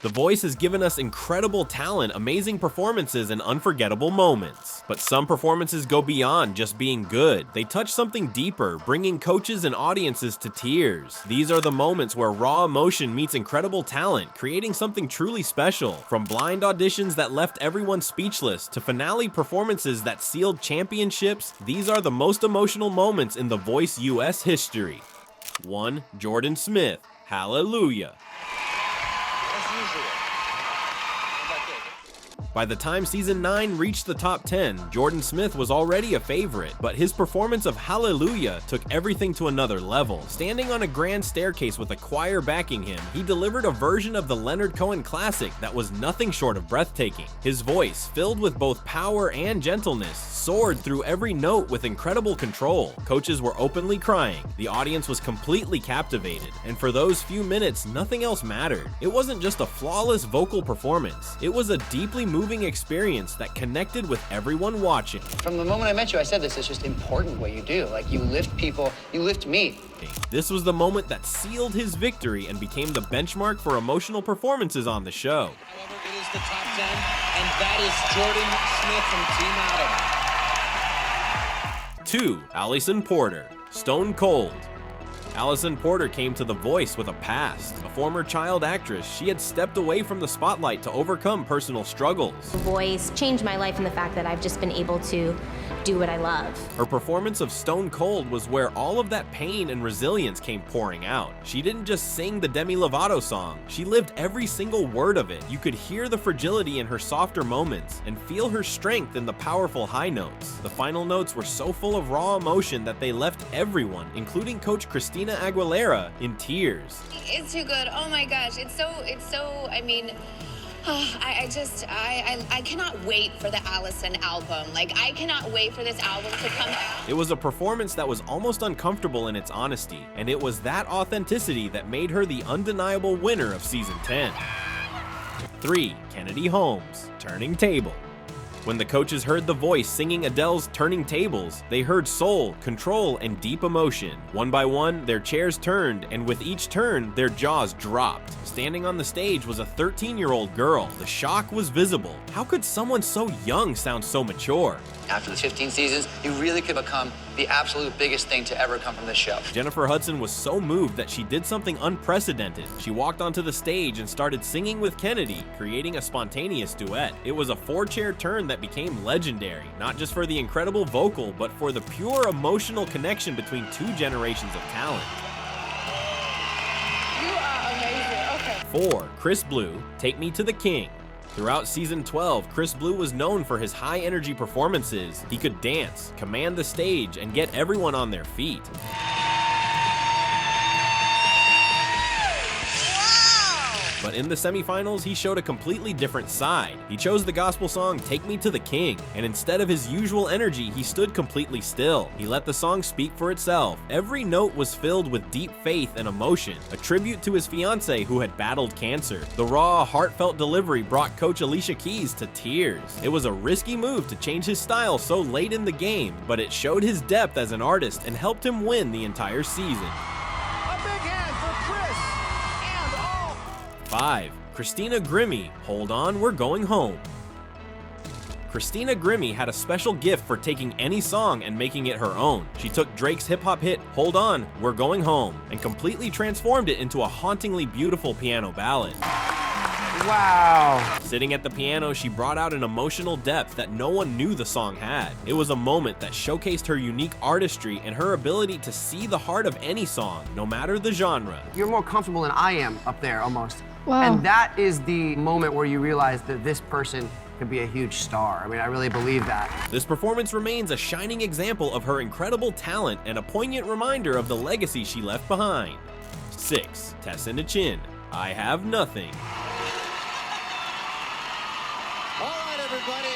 The Voice has given us incredible talent, amazing performances, and unforgettable moments. But some performances go beyond just being good. They touch something deeper, bringing coaches and audiences to tears. These are the moments where raw emotion meets incredible talent, creating something truly special. From blind auditions that left everyone speechless to finale performances that sealed championships, these are the most emotional moments in The Voice US history. 1. Jordan Smith, Hallelujah. By the time season 9 reached the top 10, Jordan Smith was already a favorite, but his performance of Hallelujah took everything to another level. Standing on a grand staircase with a choir backing him, he delivered a version of the Leonard Cohen classic that was nothing short of breathtaking. His voice, filled with both power and gentleness, soared through every note with incredible control. Coaches were openly crying, the audience was completely captivated, and for those few minutes, nothing else mattered. It wasn't just a flawless vocal performance, it was a deeply moving experience that connected with everyone watching. From the moment I met you, I said this is just important what you do. Like, you lift people, you lift me. This was the moment that sealed his victory and became the benchmark for emotional performances on the show. However, it is the top 10, and that is Jordan Smith from Team Adam. 2. Alisan Porter, Stone Cold. Alisan Porter came to The Voice with a past. A former child actress, she had stepped away from the spotlight to overcome personal struggles. The Voice changed my life in the fact that I've just been able to do what I love. Her performance of Stone Cold was where all of that pain and resilience came pouring out. She didn't just sing the Demi Lovato song, she lived every single word of it. You could hear the fragility in her softer moments and feel her strength in the powerful high notes. The final notes were so full of raw emotion that they left everyone, including Coach Christina Aguilera, in tears. It's too good. Oh my gosh. It's so, I mean, I cannot wait for the Alisan album. Like, I cannot wait for this album to come out. It was a performance that was almost uncomfortable in its honesty, and it was that authenticity that made her the undeniable winner of season 10. 3. Kennedy Holmes, Turning Table. When the coaches heard The Voice singing Adele's Turning Tables, they heard soul, control, and deep emotion. One by one, their chairs turned, and with each turn, their jaws dropped. Standing on the stage was a 13-year-old girl. The shock was visible. How could someone so young sound so mature? After the 15 seasons, you really could become the absolute biggest thing to ever come from this show. Jennifer Hudson was so moved that she did something unprecedented. She walked onto the stage and started singing with Kennedy, creating a spontaneous duet. It was a 4-chair turn that became legendary, not just for the incredible vocal, but for the pure emotional connection between 2 generations of talent. You are amazing. Okay. 4. Chris Blue, Take Me to the King. Throughout season 12, Chris Blue was known for his high-energy performances. He could dance, command the stage, and get everyone on their feet. But in the semifinals, he showed a completely different side. He chose the gospel song Take Me to the King, and instead of his usual energy, he stood completely still. He let the song speak for itself. Every note was filled with deep faith and emotion, a tribute to his fiancée who had battled cancer. The raw, heartfelt delivery brought Coach Alicia Keys to tears. It was a risky move to change his style so late in the game, but it showed his depth as an artist and helped him win the entire season. 5. Christina Grimmie, Hold On, We're Going Home. Christina Grimmie had a special gift for taking any song and making it her own. She took Drake's hip-hop hit, Hold On, We're Going Home, and completely transformed it into a hauntingly beautiful piano ballad. Wow. Sitting at the piano, she brought out an emotional depth that no one knew the song had. It was a moment that showcased her unique artistry and her ability to see the heart of any song, no matter the genre. You're more comfortable than I am up there, almost. Wow. And that is the moment where you realize that this person could be a huge star. I mean, I really believe that. This performance remains a shining example of her incredible talent and a poignant reminder of the legacy she left behind. 6. Tessanne, I Have Nothing. All right, everybody.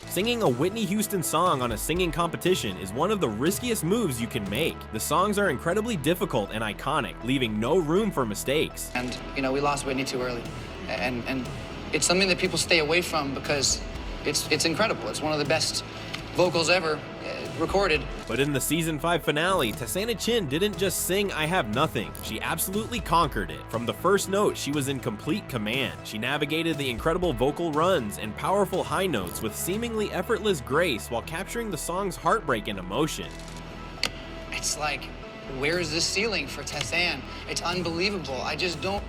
Singing a Whitney Houston song on a singing competition is one of the riskiest moves you can make. The songs are incredibly difficult and iconic, leaving no room for mistakes. And, you know, we lost Whitney too early. And it's something that people stay away from because it's incredible. It's one of the best vocals ever. recorded. But in the season 5 finale, Tessanne didn't just sing I Have Nothing, she absolutely conquered it. From the first note, she was in complete command. She navigated the incredible vocal runs and powerful high notes with seemingly effortless grace while capturing the song's heartbreak and emotion. It's like, where is this ceiling for Tessanne? It's unbelievable. I just don't,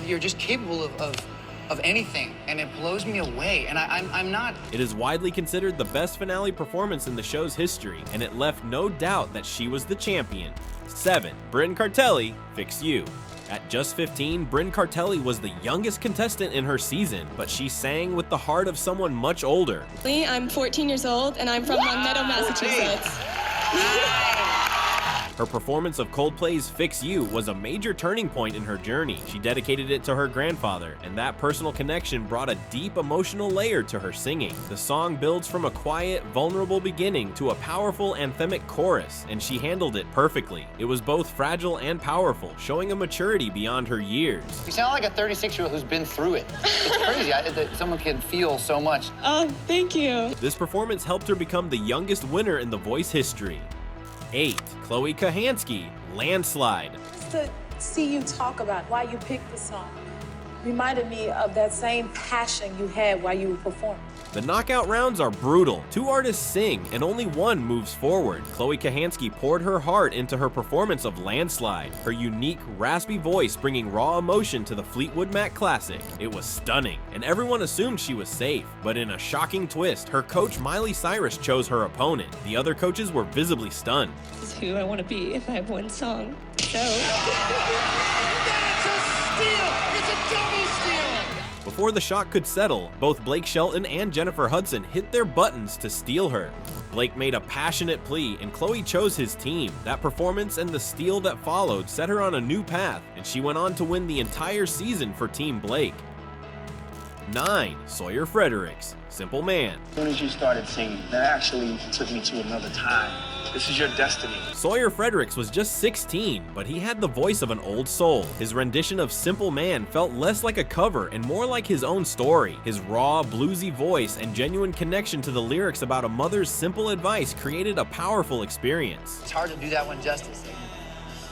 you're just capable of anything, and it blows me away, and I'm not. It is widely considered the best finale performance in the show's history, and it left no doubt that she was the champion. 7. Brynn Cartelli, Fix You. At just 15, Brynn Cartelli was the youngest contestant in her season, but she sang with the heart of someone much older. I'm 14 years old, and I'm from Long Meadow, Massachusetts. Her performance of Coldplay's Fix You was a major turning point in her journey. She dedicated it to her grandfather, and that personal connection brought a deep emotional layer to her singing. The song builds from a quiet, vulnerable beginning to a powerful anthemic chorus, and she handled it perfectly. It was both fragile and powerful, showing a maturity beyond her years. You sound like a 36-year-old who's been through it. It's crazy that someone can feel so much. Oh, thank you. This performance helped her become the youngest winner in The Voice history. 8. Kohanski, Landslide. Just to see you talk about why you picked the song reminded me of that same passion you had while you were performing. The knockout rounds are brutal. 2 artists sing, and only one moves forward. Kohanski poured her heart into her performance of Landslide, her unique, raspy voice bringing raw emotion to the Fleetwood Mac classic. It was stunning, and everyone assumed she was safe. But in a shocking twist, her coach Miley Cyrus chose her opponent. The other coaches were visibly stunned. This is who I want to be if I have one song. So. Before the shock could settle, both Blake Shelton and Jennifer Hudson hit their buttons to steal her. Blake made a passionate plea, and Chloe chose his team. That performance and the steal that followed set her on a new path, and she went on to win the entire season for Team Blake. 9. Sawyer Fredericks, Simple Man. As soon as you started singing, that actually took me to another time. This is your destiny. Sawyer Fredericks was just 16, but he had the voice of an old soul. His rendition of Simple Man felt less like a cover and more like his own story. His raw, bluesy voice and genuine connection to the lyrics about a mother's simple advice created a powerful experience. It's hard to do that one justice.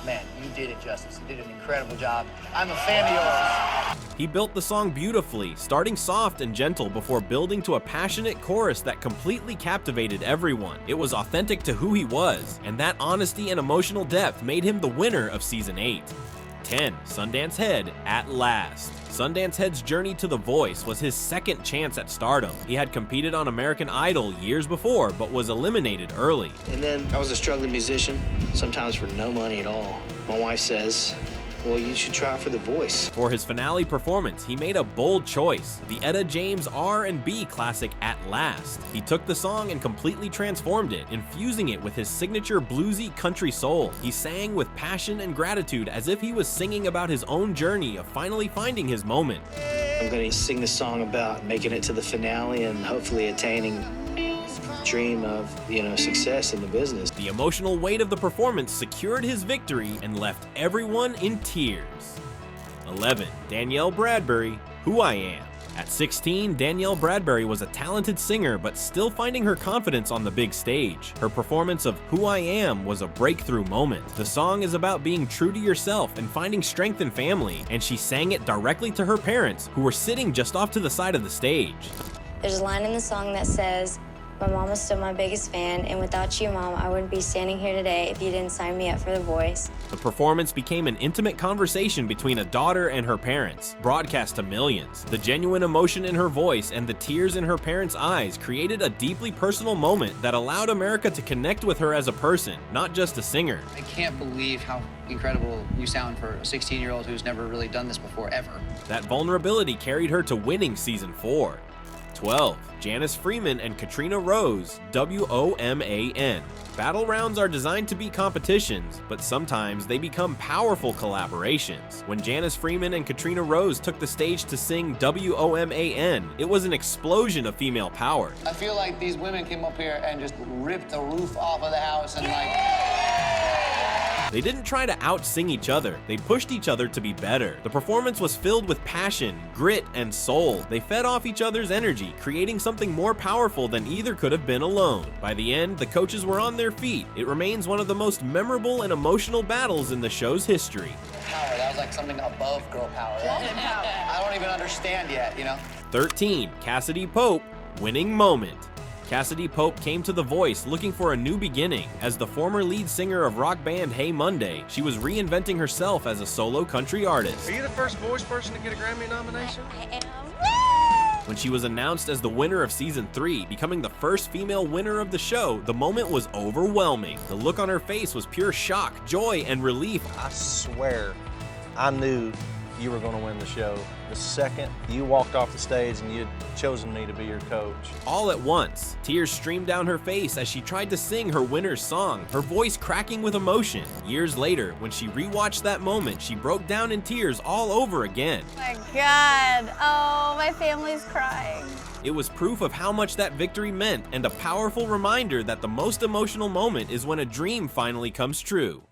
Man, you did it justice. You did an incredible job. I'm a fan of yours. He built the song beautifully, starting soft and gentle before building to a passionate chorus that completely captivated everyone. It was authentic to who he was, and that honesty and emotional depth made him the winner of Season 8. 10. Sundance Head, At Last. Sundance Head's journey to The Voice was his second chance at stardom. He had competed on American Idol years before, but was eliminated early. And then I was a struggling musician, sometimes for no money at all. My wife says, well, you should try for The Voice. For his finale performance, he made a bold choice, the Etta James R&B classic At Last. He took the song and completely transformed it, infusing it with his signature bluesy country soul. He sang with passion and gratitude as if he was singing about his own journey of finally finding his moment. I'm going to sing the song about making it to the finale and hopefully attaining dream of, success in the business. The emotional weight of the performance secured his victory and left everyone in tears. 11. Danielle Bradbery, Who I Am. At 16, Danielle Bradbery was a talented singer, but still finding her confidence on the big stage. Her performance of Who I Am was a breakthrough moment. The song is about being true to yourself and finding strength in family, and she sang it directly to her parents, who were sitting just off to the side of the stage. There's a line in the song that says, "My mom is still my biggest fan, and without you, Mom, I wouldn't be standing here today if you didn't sign me up for The Voice." The performance became an intimate conversation between a daughter and her parents, broadcast to millions. The genuine emotion in her voice and the tears in her parents' eyes created a deeply personal moment that allowed America to connect with her as a person, not just a singer. I can't believe how incredible you sound for a 16-year-old who's never really done this before, ever. That vulnerability carried her to winning Season 4. 12. Janice Freeman and Katrina Rose, WOMAN. Battle rounds are designed to be competitions, but sometimes they become powerful collaborations. When Janice Freeman and Katrina Rose took the stage to sing WOMAN, it was an explosion of female power. I feel like these women came up here and just ripped the roof off of the house and They didn't try to out-sing each other, they pushed each other to be better. The performance was filled with passion, grit, and soul. They fed off each other's energy, creating something more powerful than either could have been alone. By the end, the coaches were on their feet. It remains one of the most memorable and emotional battles in the show's history. Power, that was like something above girl power. I don't even understand yet, you know? 13. Cassadee Pope, winning moment. Cassadee Pope came to The Voice looking for a new beginning. As the former lead singer of rock band Hey Monday, she was reinventing herself as a solo country artist. Are you the first voice person to get a Grammy nomination? I am. When she was announced as the winner of season 3, becoming the first female winner of the show, the moment was overwhelming. The look on her face was pure shock, joy, and relief. I swear, I knew you were going to win the show the second you walked off the stage and you'd chosen me to be your coach. All at once, tears streamed down her face as she tried to sing her winner's song, her voice cracking with emotion. Years later, when she rewatched that moment, she broke down in tears all over again. Oh my God. Oh, my family's crying. It was proof of how much that victory meant and a powerful reminder that the most emotional moment is when a dream finally comes true.